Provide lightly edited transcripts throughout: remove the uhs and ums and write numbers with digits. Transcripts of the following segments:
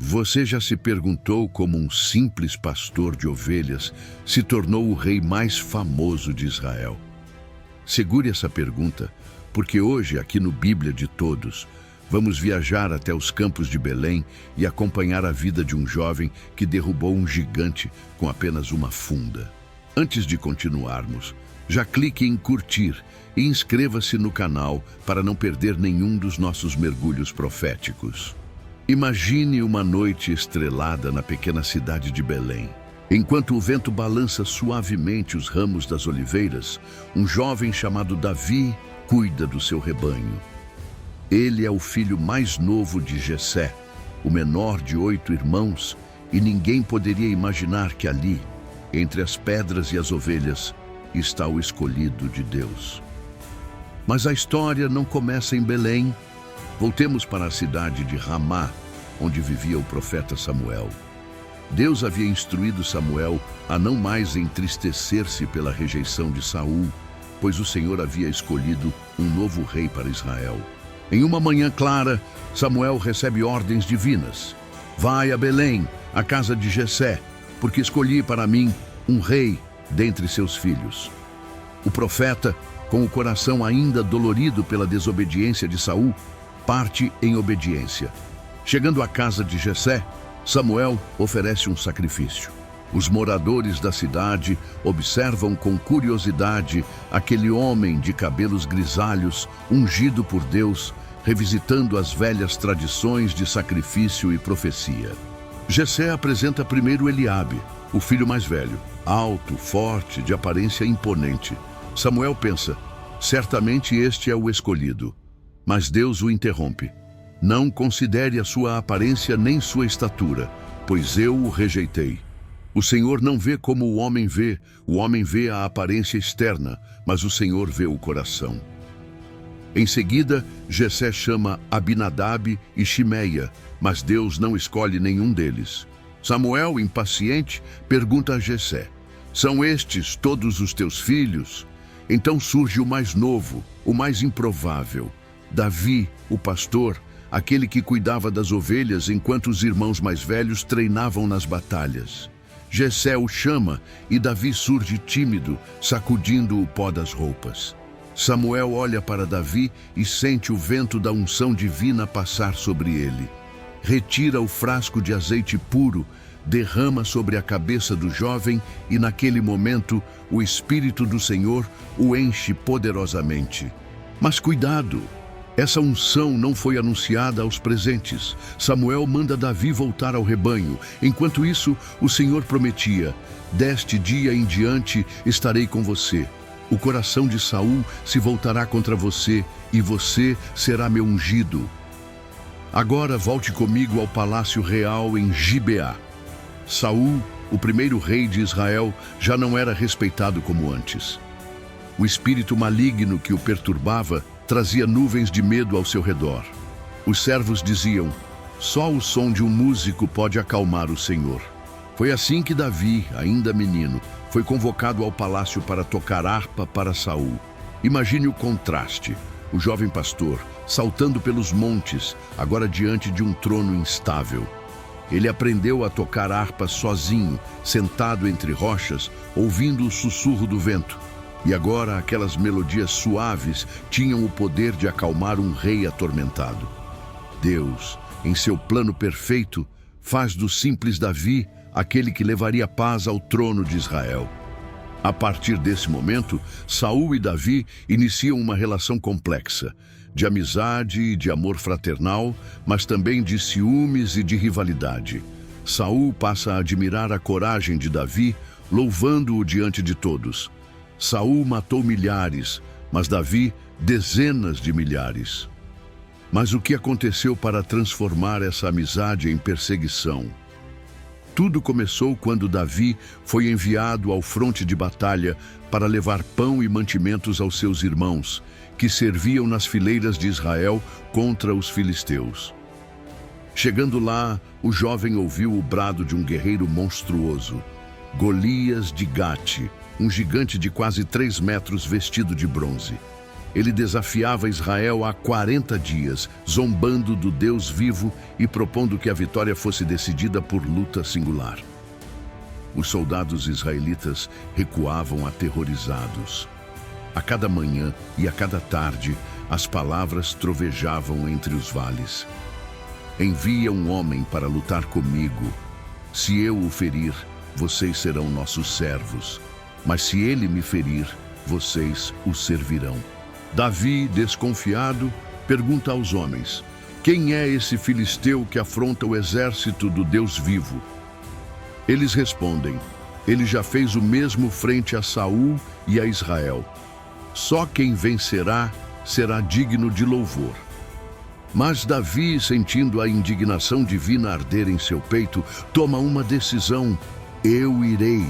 Você já se perguntou como um simples pastor de ovelhas se tornou o rei mais famoso de Israel? Segure essa pergunta, porque hoje, aqui no Bíblia de Todos, vamos viajar até os campos de Belém e acompanhar a vida de um jovem que derrubou um gigante com apenas uma funda. Antes de continuarmos, já clique em curtir e inscreva-se no canal para não perder nenhum dos nossos mergulhos proféticos. Imagine uma noite estrelada na pequena cidade de Belém. Enquanto o vento balança suavemente os ramos das oliveiras, um jovem chamado Davi cuida do seu rebanho. Ele é o filho mais novo de Jessé, o menor de 8 irmãos, e ninguém poderia imaginar que ali, entre as pedras e as ovelhas, está o escolhido de Deus. Mas a história não começa em Belém. Voltemos para a cidade de Ramá, onde vivia o profeta Samuel. Deus havia instruído Samuel a não mais entristecer-se pela rejeição de Saul, pois o Senhor havia escolhido um novo rei para Israel. Em uma manhã clara, Samuel recebe ordens divinas. Vai a Belém, a casa de Jessé, porque escolhi para mim um rei dentre seus filhos. O profeta, com o coração ainda dolorido pela desobediência de Saul, parte em obediência. Chegando à casa de Jessé, Samuel oferece um sacrifício. Os moradores da cidade observam com curiosidade aquele homem de cabelos grisalhos, ungido por Deus, revisitando as velhas tradições de sacrifício e profecia. Jessé apresenta primeiro Eliabe, o filho mais velho, alto, forte, de aparência imponente. Samuel pensa, certamente este é o escolhido. Mas Deus o interrompe. Não considere a sua aparência nem sua estatura, pois eu o rejeitei. O Senhor não vê como o homem vê a aparência externa, mas o Senhor vê o coração. Em seguida, Jessé chama Abinadab e Shimeia, mas Deus não escolhe nenhum deles. Samuel, impaciente, pergunta a Jessé, são estes todos os teus filhos? Então surge o mais novo, o mais improvável, Davi, o pastor, aquele que cuidava das ovelhas enquanto os irmãos mais velhos treinavam nas batalhas. Jessé o chama e Davi surge tímido, sacudindo o pó das roupas. Samuel olha para Davi e sente o vento da unção divina passar sobre ele. Retira o frasco de azeite puro, derrama sobre a cabeça do jovem e naquele momento o Espírito do Senhor o enche poderosamente. Mas cuidado! Essa unção não foi anunciada aos presentes. Samuel manda Davi voltar ao rebanho. Enquanto isso, o Senhor prometia, deste dia em diante estarei com você. O coração de Saul se voltará contra você e você será meu ungido. Agora volte comigo ao palácio real em Gibeá. Saul, o primeiro rei de Israel, já não era respeitado como antes. O espírito maligno que o perturbava trazia nuvens de medo ao seu redor. Os servos diziam, só o som de um músico pode acalmar o Senhor. Foi assim que Davi, ainda menino, foi convocado ao palácio para tocar harpa para Saul. Imagine o contraste, o jovem pastor, saltando pelos montes, agora diante de um trono instável. Ele aprendeu a tocar harpa sozinho, sentado entre rochas, ouvindo o sussurro do vento. E agora aquelas melodias suaves tinham o poder de acalmar um rei atormentado. Deus, em seu plano perfeito, faz do simples Davi aquele que levaria paz ao trono de Israel. A partir desse momento, Saul e Davi iniciam uma relação complexa, de amizade e de amor fraternal, mas também de ciúmes e de rivalidade. Saul passa a admirar a coragem de Davi, louvando-o diante de todos. Saul matou milhares, mas Davi dezenas de milhares. Mas o que aconteceu para transformar essa amizade em perseguição? Tudo começou quando Davi foi enviado ao fronte de batalha para levar pão e mantimentos aos seus irmãos, que serviam nas fileiras de Israel contra os filisteus. Chegando lá, o jovem ouviu o brado de um guerreiro monstruoso, Golias de Gate, um gigante de quase 3 metros vestido de bronze. Ele desafiava Israel há 40 dias, zombando do Deus vivo e propondo que a vitória fosse decidida por luta singular. Os soldados israelitas recuavam aterrorizados. A cada manhã e a cada tarde, as palavras trovejavam entre os vales. Envia um homem para lutar comigo. Se eu o ferir, vocês serão nossos servos. Mas se ele me ferir, vocês o servirão. Davi, desconfiado, pergunta aos homens: quem é esse filisteu que afronta o exército do Deus vivo? Eles respondem: ele já fez o mesmo frente a Saul e a Israel. Só quem vencerá será digno de louvor. Mas Davi, sentindo a indignação divina arder em seu peito, toma uma decisão: eu irei.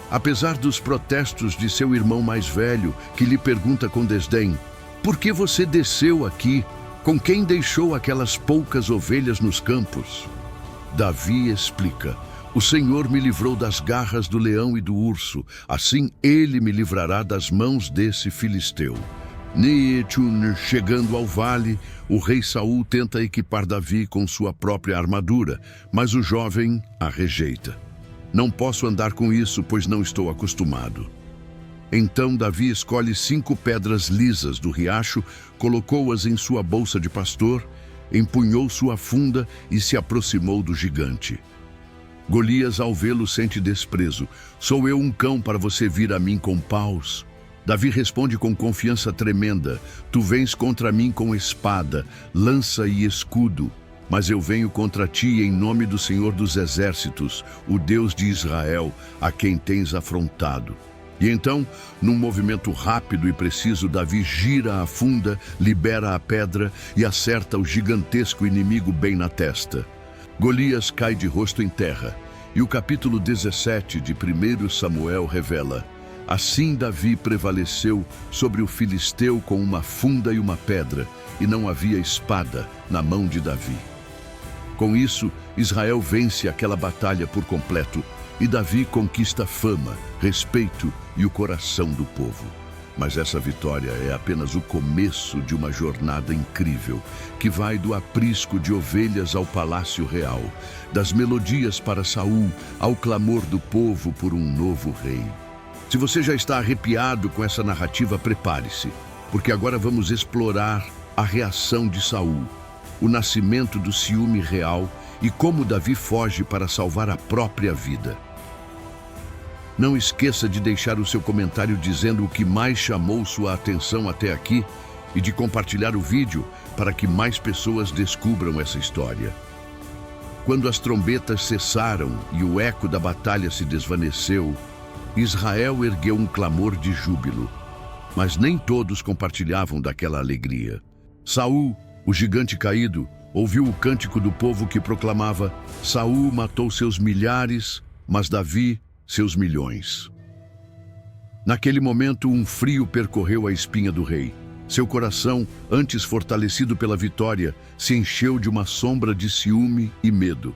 Apesar dos protestos de seu irmão mais velho, que lhe pergunta com desdém: por que você desceu aqui? Com quem deixou aquelas poucas ovelhas nos campos? Davi explica: o Senhor me livrou das garras do leão e do urso, assim ele me livrará das mãos desse filisteu. Chegando ao vale, o rei Saul tenta equipar Davi com sua própria armadura, mas o jovem a rejeita. Não posso andar com isso, pois não estou acostumado. Então Davi escolhe 5 pedras lisas do riacho, colocou-as em sua bolsa de pastor, empunhou sua funda e se aproximou do gigante. Golias, ao vê-lo, sente desprezo. Sou eu um cão para você vir a mim com paus? Davi responde com confiança tremenda: tu vens contra mim com espada, lança e escudo. Mas eu venho contra ti em nome do Senhor dos Exércitos, o Deus de Israel, a quem tens afrontado. E então, num movimento rápido e preciso, Davi gira a funda, libera a pedra e acerta o gigantesco inimigo bem na testa. Golias cai de rosto em terra, e o capítulo 17 de 1 Samuel revela: assim Davi prevaleceu sobre o filisteu com uma funda e uma pedra, e não havia espada na mão de Davi. Com isso, Israel vence aquela batalha por completo, e Davi conquista fama, respeito e o coração do povo. Mas essa vitória é apenas o começo de uma jornada incrível, que vai do aprisco de ovelhas ao palácio real, das melodias para Saul ao clamor do povo por um novo rei. Se você já está arrepiado com essa narrativa, prepare-se, porque agora vamos explorar a reação de Saul, o nascimento do ciúme real e como Davi foge para salvar a própria vida. Não esqueça de deixar o seu comentário dizendo o que mais chamou sua atenção até aqui e de compartilhar o vídeo para que mais pessoas descubram essa história. Quando as trombetas cessaram e o eco da batalha se desvaneceu, Israel ergueu um clamor de júbilo, mas nem todos compartilhavam daquela alegria. Saul, o gigante caído, ouviu o cântico do povo que proclamava: Saul matou seus milhares, mas Davi seus milhões. Naquele momento, um frio percorreu a espinha do rei. Seu coração, antes fortalecido pela vitória, se encheu de uma sombra de ciúme e medo.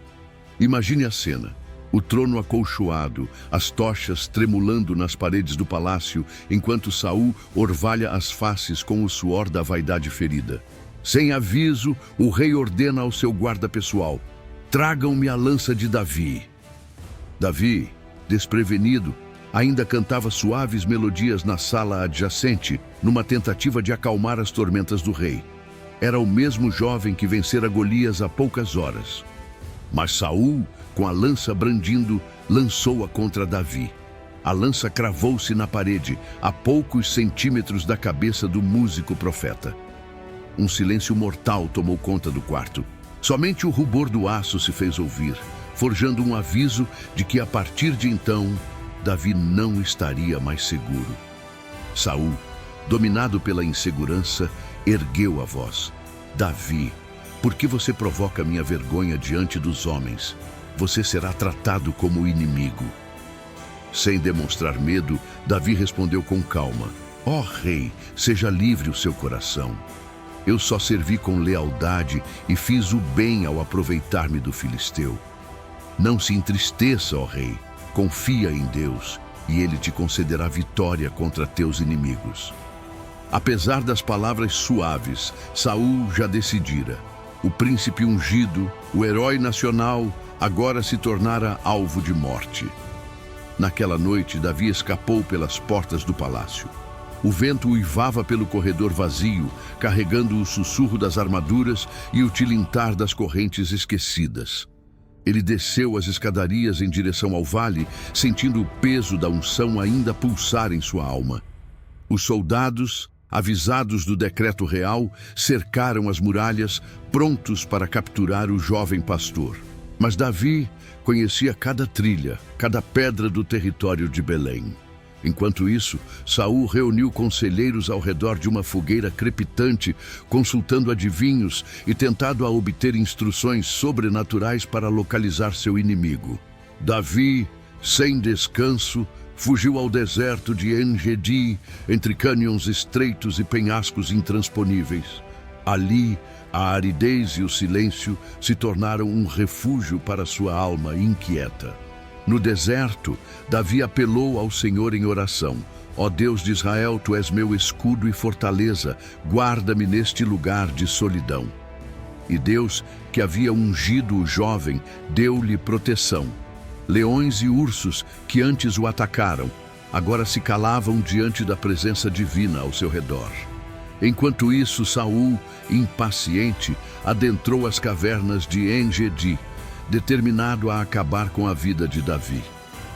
Imagine a cena: o trono acolchoado, as tochas tremulando nas paredes do palácio, enquanto Saul orvalha as faces com o suor da vaidade ferida. Sem aviso, o rei ordena ao seu guarda pessoal: tragam-me a lança de Davi. Davi, desprevenido, ainda cantava suaves melodias na sala adjacente, numa tentativa de acalmar as tormentas do rei. Era o mesmo jovem que vencera Golias há poucas horas. Mas Saul, com a lança brandindo, lançou-a contra Davi. A lança cravou-se na parede, a poucos centímetros da cabeça do músico profeta. Um silêncio mortal tomou conta do quarto. Somente o rubor do aço se fez ouvir, forjando um aviso de que a partir de então, Davi não estaria mais seguro. Saul, dominado pela insegurança, ergueu a voz: Davi, por que você provoca minha vergonha diante dos homens? Você será tratado como inimigo. Sem demonstrar medo, Davi respondeu com calma: ó rei, seja livre o seu coração. Eu só servi com lealdade e fiz o bem ao aproveitar-me do filisteu. Não se entristeça, ó rei, confia em Deus, e ele te concederá vitória contra teus inimigos. Apesar das palavras suaves, Saul já decidira. O príncipe ungido, o herói nacional, agora se tornara alvo de morte. Naquela noite, Davi escapou pelas portas do palácio. O vento uivava pelo corredor vazio, carregando o sussurro das armaduras e o tilintar das correntes esquecidas. Ele desceu as escadarias em direção ao vale, sentindo o peso da unção ainda pulsar em sua alma. Os soldados, avisados do decreto real, cercaram as muralhas, prontos para capturar o jovem pastor. Mas Davi conhecia cada trilha, cada pedra do território de Belém. Enquanto isso, Saul reuniu conselheiros ao redor de uma fogueira crepitante, consultando adivinhos e tentando obter instruções sobrenaturais para localizar seu inimigo. Davi, sem descanso, fugiu ao deserto de En-Gedi, entre cânions estreitos e penhascos intransponíveis. Ali, a aridez e o silêncio se tornaram um refúgio para sua alma inquieta. No deserto, Davi apelou ao Senhor em oração. Ó Deus de Israel, Tu és meu escudo e fortaleza, guarda-me neste lugar de solidão. E Deus, que havia ungido o jovem, deu-lhe proteção. Leões e ursos, que antes o atacaram, agora se calavam diante da presença divina ao seu redor. Enquanto isso, Saul, impaciente, adentrou as cavernas de En-Gedi, determinado a acabar com a vida de Davi.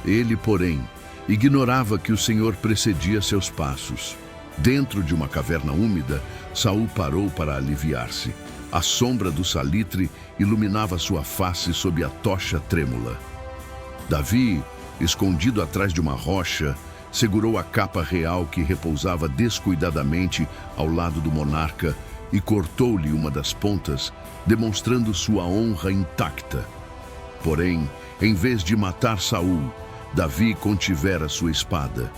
Ele, porém, ignorava que o Senhor precedia seus passos. Dentro de uma caverna úmida, Saul parou para aliviar-se. A sombra do salitre iluminava sua face sob a tocha trêmula. Davi, escondido atrás de uma rocha, segurou a capa real que repousava descuidadamente ao lado do monarca e cortou-lhe uma das pontas, demonstrando sua honra intacta. Porém, em vez de matar Saul, Davi contivera sua espada.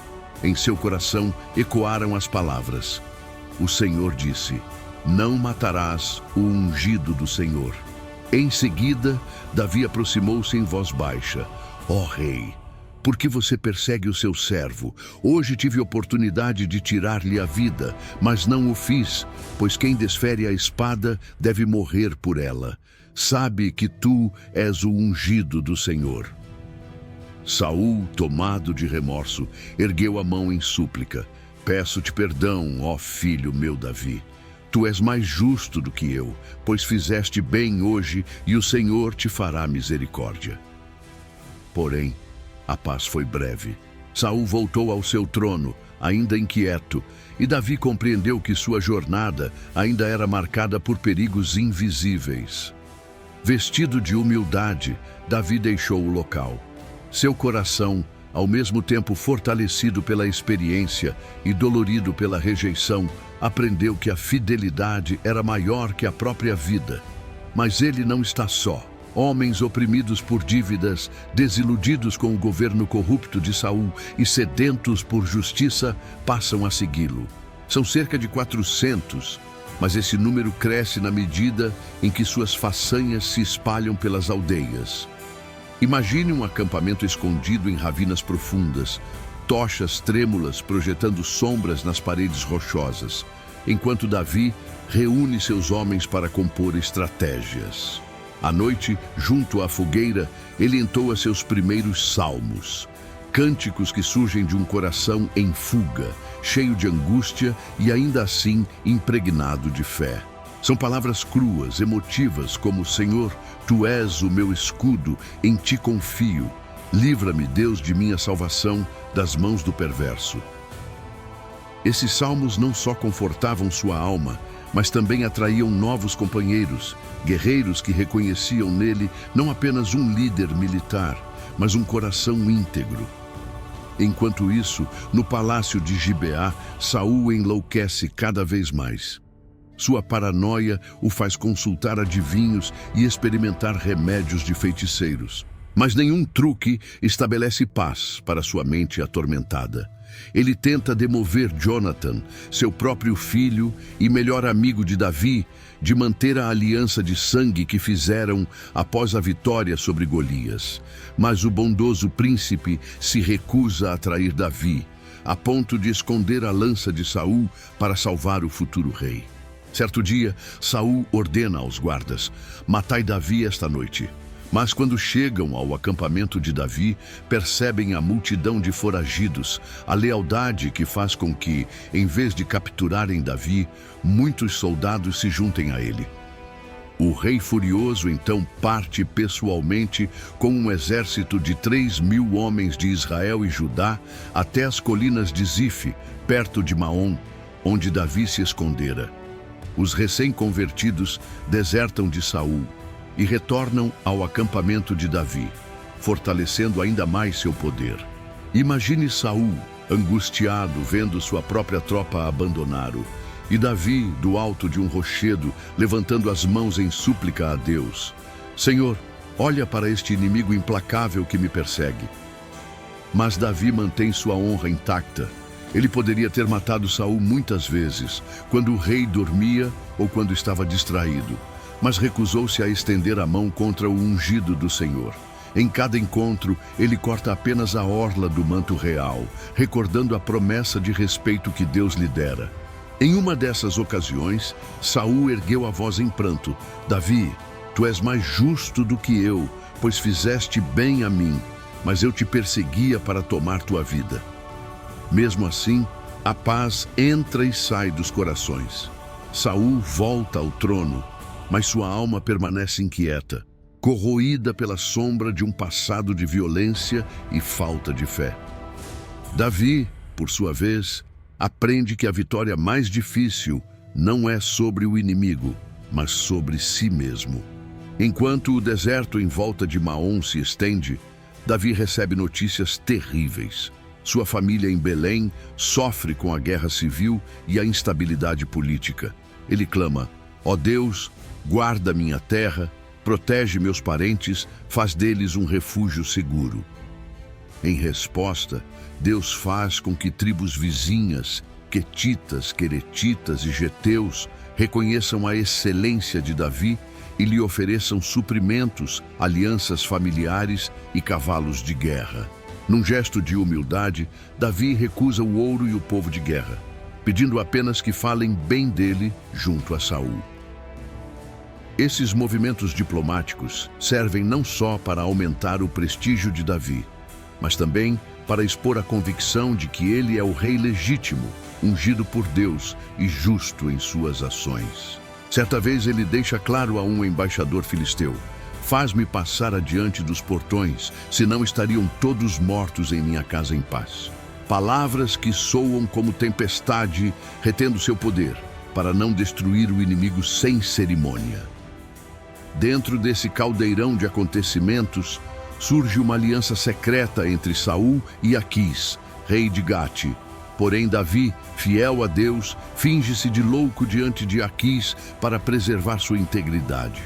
Em seu coração ecoaram as palavras. O Senhor disse: não matarás o ungido do Senhor. Em seguida, Davi aproximou-se em voz baixa. Ó rei, por que você persegue o seu servo? Hoje tive oportunidade de tirar-lhe a vida, mas não o fiz, pois quem desfere a espada deve morrer por ela. Sabe que tu és o ungido do Senhor. Saul, tomado de remorso, ergueu a mão em súplica. Peço-te perdão, ó filho meu Davi. Tu és mais justo do que eu, pois fizeste bem hoje e o Senhor te fará misericórdia. Porém, a paz foi breve. Saul voltou ao seu trono, ainda inquieto, e Davi compreendeu que sua jornada ainda era marcada por perigos invisíveis. Vestido de humildade, Davi deixou o local. Seu coração, ao mesmo tempo fortalecido pela experiência e dolorido pela rejeição, aprendeu que a fidelidade era maior que a própria vida. Mas ele não está só. Homens oprimidos por dívidas, desiludidos com o governo corrupto de Saul e sedentos por justiça, passam a segui-lo. São cerca de 400, mas esse número cresce na medida em que suas façanhas se espalham pelas aldeias. Imagine um acampamento escondido em ravinas profundas, tochas trêmulas projetando sombras nas paredes rochosas, enquanto Davi reúne seus homens para compor estratégias. À noite, junto à fogueira, ele entoa seus primeiros salmos, cânticos que surgem de um coração em fuga, cheio de angústia e ainda assim impregnado de fé. São palavras cruas, emotivas, como: Senhor, Tu és o meu escudo, em Ti confio. Livra-me, Deus de minha salvação, das mãos do perverso. Esses salmos não só confortavam sua alma, mas também atraíam novos companheiros, guerreiros que reconheciam nele não apenas um líder militar, mas um coração íntegro. Enquanto isso, no palácio de Gibeá, Saul enlouquece cada vez mais. Sua paranoia o faz consultar adivinhos e experimentar remédios de feiticeiros. Mas nenhum truque estabelece paz para sua mente atormentada. Ele tenta demover Jonathan, seu próprio filho e melhor amigo de Davi, de manter a aliança de sangue que fizeram após a vitória sobre Golias. Mas o bondoso príncipe se recusa a trair Davi. a ponto de esconder a lança de Saul para salvar o futuro rei. Certo dia, Saul ordena aos guardas: matai Davi esta noite. Mas quando chegam ao acampamento de Davi, percebem a multidão de foragidos, a lealdade que faz com que, em vez de capturarem Davi, muitos soldados se juntem a ele. O rei furioso então parte pessoalmente com um exército de 3.000 homens de Israel e Judá até as colinas de Zife, perto de Maom, onde Davi se escondera. Os recém-convertidos desertam de Saul e retornam ao acampamento de Davi, fortalecendo ainda mais seu poder. Imagine Saul, angustiado, vendo sua própria tropa abandoná-lo, e Davi, do alto de um rochedo, levantando as mãos em súplica a Deus: Senhor, olha para este inimigo implacável que me persegue. Mas Davi mantém sua honra intacta. Ele poderia ter matado Saul muitas vezes, quando o rei dormia ou quando estava distraído, mas recusou-se a estender a mão contra o ungido do Senhor. Em cada encontro, ele corta apenas a orla do manto real, recordando a promessa de respeito que Deus lhe dera. Em uma dessas ocasiões, Saul ergueu a voz em pranto: Davi, tu és mais justo do que eu, pois fizeste bem a mim, mas eu te perseguia para tomar tua vida. Mesmo assim, a paz entra e sai dos corações. Saul volta ao trono, mas sua alma permanece inquieta, corroída pela sombra de um passado de violência e falta de fé. Davi, por sua vez, aprende que a vitória mais difícil não é sobre o inimigo, mas sobre si mesmo. Enquanto o deserto em volta de Maom se estende, Davi recebe notícias terríveis. Sua família em Belém sofre com a guerra civil e a instabilidade política. Ele clama: ó Deus, guarda minha terra, protege meus parentes, faz deles um refúgio seguro. Em resposta, Deus faz com que tribos vizinhas, quetitas, queretitas e geteus, reconheçam a excelência de Davi e lhe ofereçam suprimentos, alianças familiares e cavalos de guerra. Num gesto de humildade, Davi recusa o ouro e o povo de guerra, pedindo apenas que falem bem dele junto a Saul. Esses movimentos diplomáticos servem não só para aumentar o prestígio de Davi, mas também para expor a convicção de que ele é o rei legítimo, ungido por Deus e justo em suas ações. Certa vez ele deixa claro a um embaixador filisteu: faz-me passar adiante dos portões, senão estariam todos mortos em minha casa em paz. Palavras que soam como tempestade, retendo seu poder, para não destruir o inimigo sem cerimônia. Dentro desse caldeirão de acontecimentos, surge uma aliança secreta entre Saul e Aquis, rei de Gate. Porém, Davi, fiel a Deus, finge-se de louco diante de Aquis para preservar sua integridade.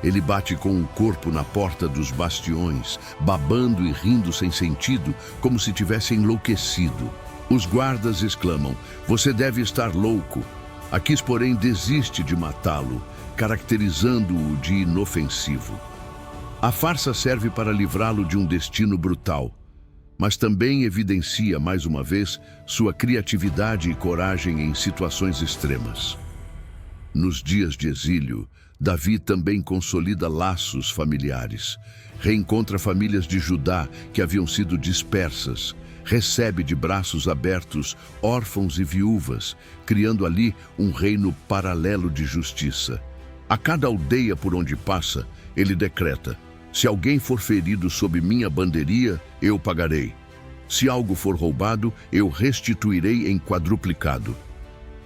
Ele bate com o corpo na porta dos bastiões, babando e rindo sem sentido, como se tivesse enlouquecido. Os guardas exclamam: você deve estar louco. Aquis, porém, desiste de matá-lo, caracterizando-o de inofensivo. A farsa serve para livrá-lo de um destino brutal, mas também evidencia, mais uma vez, sua criatividade e coragem em situações extremas. Nos dias de exílio, Davi também consolida laços familiares, reencontra famílias de Judá que haviam sido dispersas, recebe de braços abertos órfãos e viúvas, criando ali um reino paralelo de justiça. A cada aldeia por onde passa, ele decreta: se alguém for ferido sob minha bandeiria, eu pagarei. Se algo for roubado, eu restituirei em quadruplicado.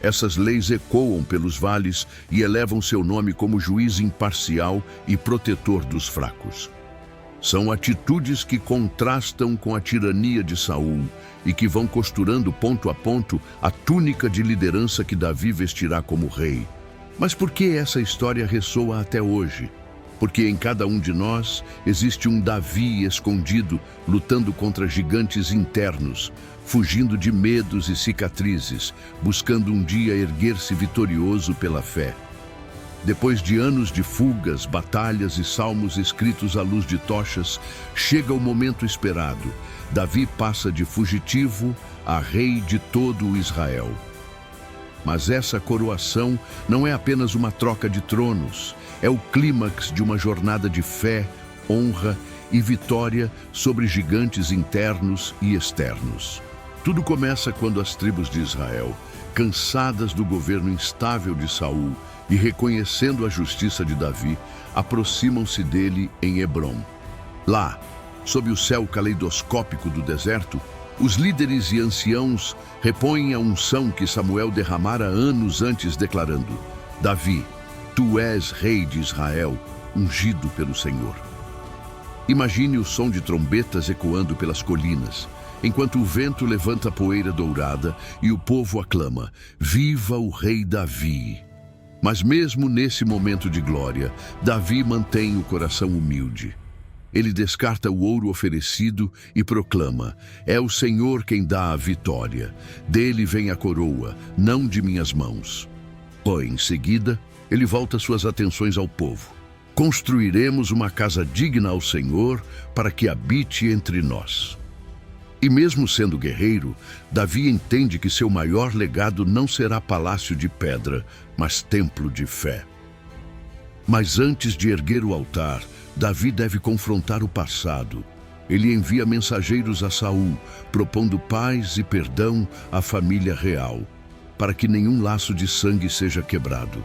Essas leis ecoam pelos vales e elevam seu nome como juiz imparcial e protetor dos fracos. São atitudes que contrastam com a tirania de Saul e que vão costurando ponto a ponto a túnica de liderança que Davi vestirá como rei. Mas por que essa história ressoa até hoje? Porque em cada um de nós existe um Davi escondido, lutando contra gigantes internos, fugindo de medos e cicatrizes, buscando um dia erguer-se vitorioso pela fé. Depois de anos de fugas, batalhas e salmos escritos à luz de tochas, chega o momento esperado. Davi passa de fugitivo a rei de todo o Israel. Mas essa coroação não é apenas uma troca de tronos, é o clímax de uma jornada de fé, honra e vitória sobre gigantes internos e externos. Tudo começa quando as tribos de Israel, cansadas do governo instável de Saul e reconhecendo a justiça de Davi, aproximam-se dele em Hebrom. Lá, sob o céu caleidoscópico do deserto, os líderes e anciãos repõem a unção que Samuel derramara anos antes, declarando: Davi, tu és rei de Israel, ungido pelo Senhor. Imagine o som de trombetas ecoando pelas colinas, enquanto o vento levanta poeira dourada e o povo aclama: Viva o rei Davi! Mas mesmo nesse momento de glória, Davi mantém o coração humilde. Ele descarta o ouro oferecido e proclama: é o Senhor quem dá a vitória. Dele vem a coroa, não de minhas mãos. Em seguida, ele volta suas atenções ao povo. Construiremos uma casa digna ao Senhor para que habite entre nós. E mesmo sendo guerreiro, Davi entende que seu maior legado não será palácio de pedra, mas templo de fé. Mas antes de erguer o altar, Davi deve confrontar o passado. Ele envia mensageiros a Saul, propondo paz e perdão à família real, para que nenhum laço de sangue seja quebrado.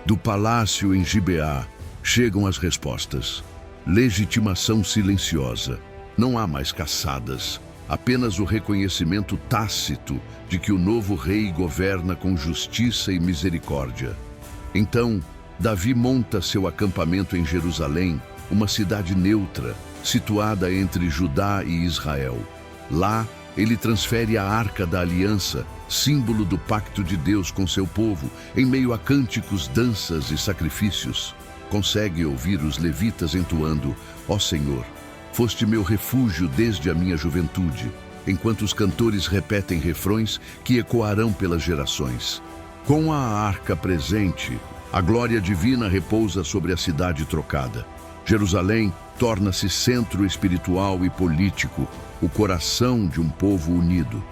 Do palácio em Gibeá chegam as respostas. Legitimação silenciosa. Não há mais caçadas, apenas o reconhecimento tácito de que o novo rei governa com justiça e misericórdia. Então, Davi monta seu acampamento em Jerusalém, uma cidade neutra, situada entre Judá e Israel. Lá, ele transfere a Arca da Aliança, símbolo do pacto de Deus com seu povo, em meio a cânticos, danças e sacrifícios. Consegue ouvir os levitas entoando: Ó Senhor, foste meu refúgio desde a minha juventude, enquanto os cantores repetem refrões que ecoarão pelas gerações. Com a arca presente, a glória divina repousa sobre a cidade trocada. Jerusalém torna-se centro espiritual e político, o coração de um povo unido.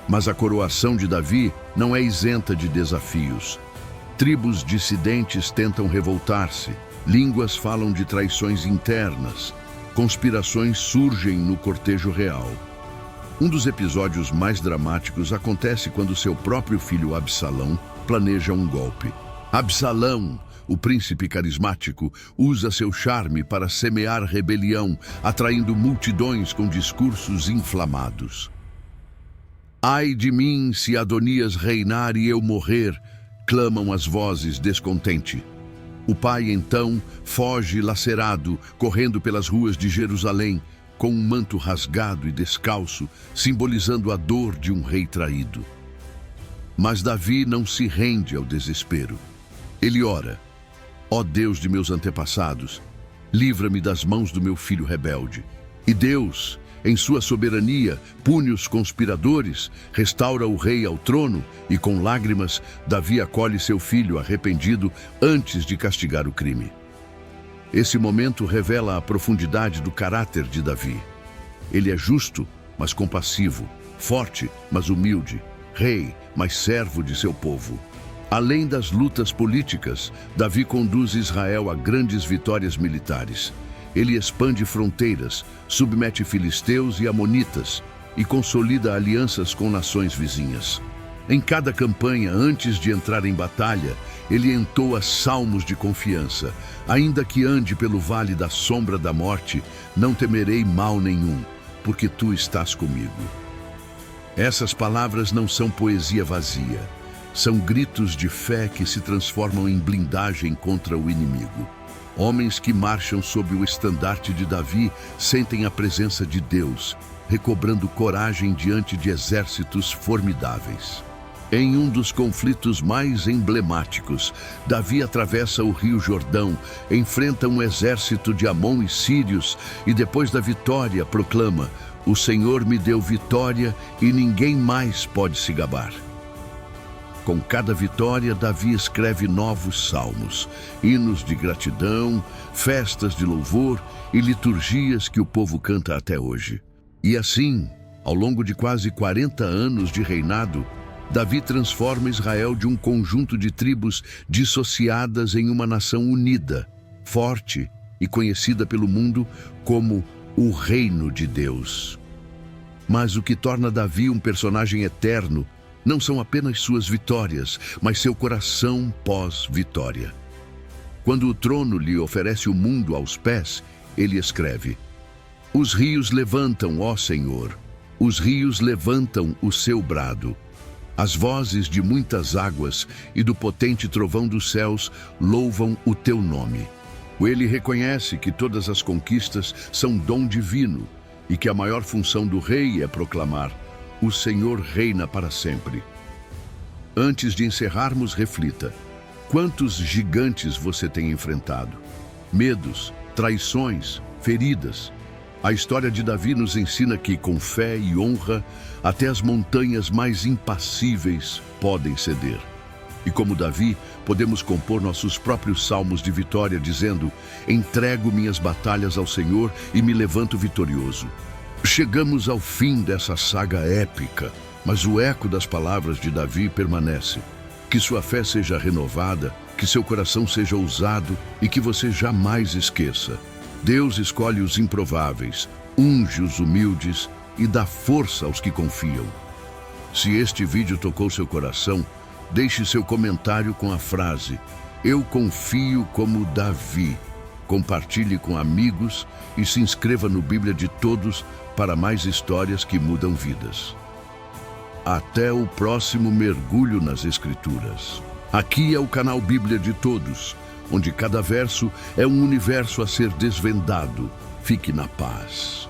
Mas a coroação de Davi não é isenta de desafios. Tribos dissidentes tentam revoltar-se, línguas falam de traições internas, conspirações surgem no cortejo real. Um dos episódios mais dramáticos acontece quando seu próprio filho Absalão planeja um golpe. Absalão, o príncipe carismático, usa seu charme para semear rebelião, atraindo multidões com discursos inflamados. Ai de mim se Adonias reinar e eu morrer, clamam as vozes descontente. O pai, então, foge lacerado, correndo pelas ruas de Jerusalém, com um manto rasgado e descalço, simbolizando a dor de um rei traído. Mas Davi não se rende ao desespero. Ele ora: ó Deus de meus antepassados, livra-me das mãos do meu filho rebelde. E Deus, em sua soberania, pune os conspiradores, restaura o rei ao trono e, com lágrimas, Davi acolhe seu filho arrependido antes de castigar o crime. Esse momento revela a profundidade do caráter de Davi. Ele é justo, mas compassivo, forte, mas humilde, rei, mas servo de seu povo. Além das lutas políticas, Davi conduz Israel a grandes vitórias militares. Ele expande fronteiras, submete filisteus e amonitas e consolida alianças com nações vizinhas. Em cada campanha, antes de entrar em batalha, ele entoa salmos de confiança. Ainda que ande pelo vale da sombra da morte, não temerei mal nenhum, porque tu estás comigo. Essas palavras não são poesia vazia. São gritos de fé que se transformam em blindagem contra o inimigo. Homens que marcham sob o estandarte de Davi sentem a presença de Deus, recobrando coragem diante de exércitos formidáveis. Em um dos conflitos mais emblemáticos, Davi atravessa o rio Jordão, enfrenta um exército de Amon e sírios e depois da vitória proclama: o Senhor me deu vitória e ninguém mais pode se gabar. Com cada vitória, Davi escreve novos salmos, hinos de gratidão, festas de louvor e liturgias que o povo canta até hoje. E assim, ao longo de quase 40 anos de reinado, Davi transforma Israel de um conjunto de tribos dissociadas em uma nação unida, forte e conhecida pelo mundo como o Reino de Deus. Mas o que torna Davi um personagem eterno não são apenas suas vitórias, mas seu coração pós-vitória. Quando o trono lhe oferece o mundo aos pés, ele escreve: "Os rios levantam, ó Senhor, os rios levantam o seu brado. As vozes de muitas águas e do potente trovão dos céus louvam o teu nome." Ele reconhece que todas as conquistas são dom divino e que a maior função do rei é proclamar: "O Senhor reina para sempre." Antes de encerrarmos, reflita: quantos gigantes você tem enfrentado? Medos, traições, feridas. A história de Davi nos ensina que, com fé e honra, até as montanhas mais impassíveis podem ceder. E como Davi, podemos compor nossos próprios salmos de vitória, dizendo: "Entrego minhas batalhas ao Senhor e me levanto vitorioso." Chegamos ao fim dessa saga épica, mas o eco das palavras de Davi permanece. Que sua fé seja renovada, que seu coração seja ousado e que você jamais esqueça: Deus escolhe os improváveis, unge os humildes e dá força aos que confiam. Se este vídeo tocou seu coração, deixe seu comentário com a frase: "Eu confio como Davi." Compartilhe com amigos e se inscreva no Bíblia de Todos para mais histórias que mudam vidas. Até o próximo mergulho nas Escrituras. Aqui é o canal Bíblia de Todos, onde cada verso é um universo a ser desvendado. Fique na paz.